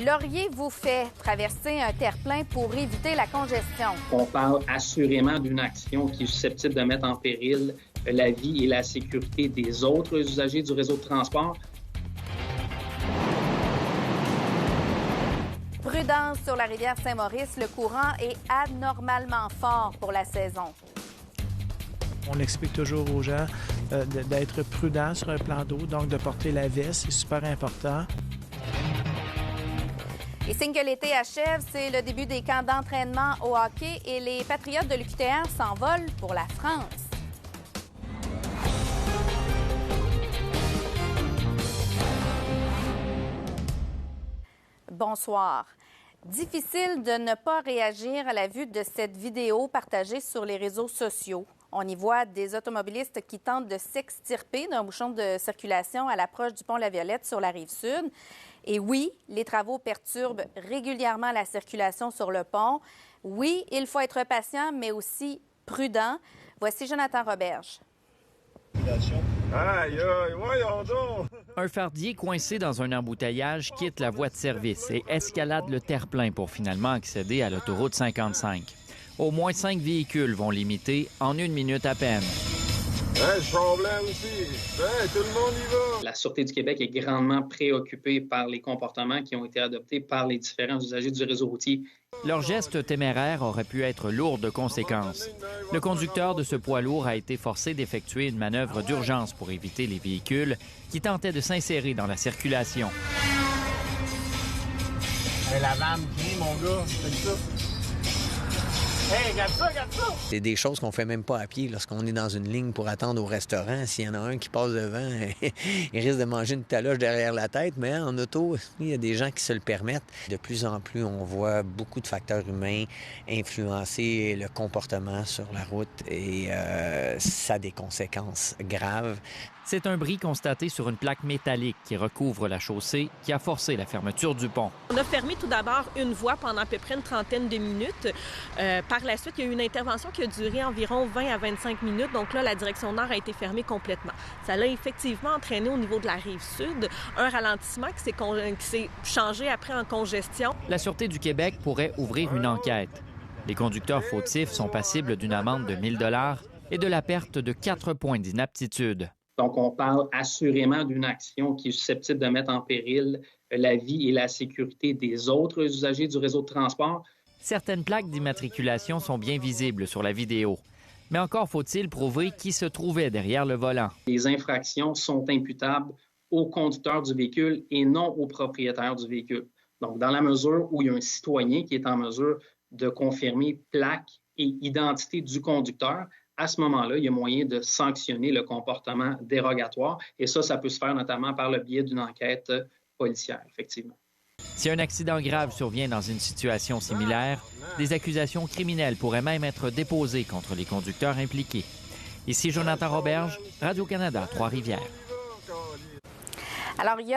Laurier vous fait traverser un terre-plein pour éviter la congestion. On parle assurément d'une action qui est susceptible de mettre en péril la vie et la sécurité des autres usagers du réseau de transport. Prudence sur la rivière Saint-Maurice, le courant est anormalement fort pour la saison. On explique toujours aux gens d'être prudents sur un plan d'eau, donc de porter la veste, c'est super important. Et signe que l'été achève, c'est le début des camps d'entraînement au hockey et les Patriotes de l'UQTR s'envolent pour la France. Bonsoir. Difficile de ne pas réagir à la vue de cette vidéo partagée sur les réseaux sociaux. On y voit des automobilistes qui tentent de s'extirper d'un bouchon de circulation à l'approche du pont La Violette sur la Rive-Sud. Et oui, les travaux perturbent régulièrement la circulation sur le pont. Oui, il faut être patient, mais aussi prudent. Voici Jonathan Roberge. Aïe, aïe, voyons donc! Un fardier coincé dans un embouteillage quitte la voie de service et escalade le terre-plein pour finalement accéder à l'autoroute 55. Au moins 5 véhicules vont l'imiter en 1 minute à peine. Hey, le problème ici, hey, tout le monde y va! La Sûreté du Québec est grandement préoccupée par les comportements qui ont été adoptés par les différents usagers du réseau routier. Leur geste téméraire aurait pu être lourd de conséquences. Le conducteur de ce poids lourd a été forcé d'effectuer une manœuvre d'urgence pour éviter les véhicules qui tentaient de s'insérer dans la circulation. Hey, la vanne crie, mon gars, c'est ça. Hey, regarde ça, regarde ça! C'est des choses qu'on fait même pas à pied lorsqu'on est dans une ligne pour attendre au restaurant. S'il y en a un qui passe devant, il risque de manger une taloche derrière la tête. Mais en auto, il y a des gens qui se le permettent. De plus en plus, on voit beaucoup de facteurs humains influencer le comportement sur la route et ça a des conséquences graves. C'est un bris constaté sur une plaque métallique qui recouvre la chaussée qui a forcé la fermeture du pont. On a fermé tout d'abord une voie pendant à peu près une trentaine de minutes. Par la suite, il y a eu une intervention qui a duré environ 20 à 25 minutes. Donc là, la direction nord a été fermée complètement. Ça l'a effectivement entraîné au niveau de la Rive-Sud un ralentissement qui s'est changé après en congestion. La Sûreté du Québec pourrait ouvrir une enquête. Les conducteurs fautifs sont passibles d'une amende de 1 000 $ et de la perte de 4 points d'inaptitude. Donc, on parle assurément d'une action qui est susceptible de mettre en péril la vie et la sécurité des autres usagers du réseau de transport. Certaines plaques d'immatriculation sont bien visibles sur la vidéo. Mais encore faut-il prouver qui se trouvait derrière le volant. Les infractions sont imputables au conducteur du véhicule et non au propriétaire du véhicule. Donc, dans la mesure où il y a un citoyen qui est en mesure de confirmer plaque et identité du conducteur, à ce moment-là, il y a moyen de sanctionner le comportement dérogatoire. Et ça peut se faire notamment par le biais d'une enquête policière, effectivement. Si un accident grave survient dans une situation similaire, des accusations criminelles pourraient même être déposées contre les conducteurs impliqués. Ici Jonathan Roberge, Radio-Canada, Trois-Rivières. Alors, il y a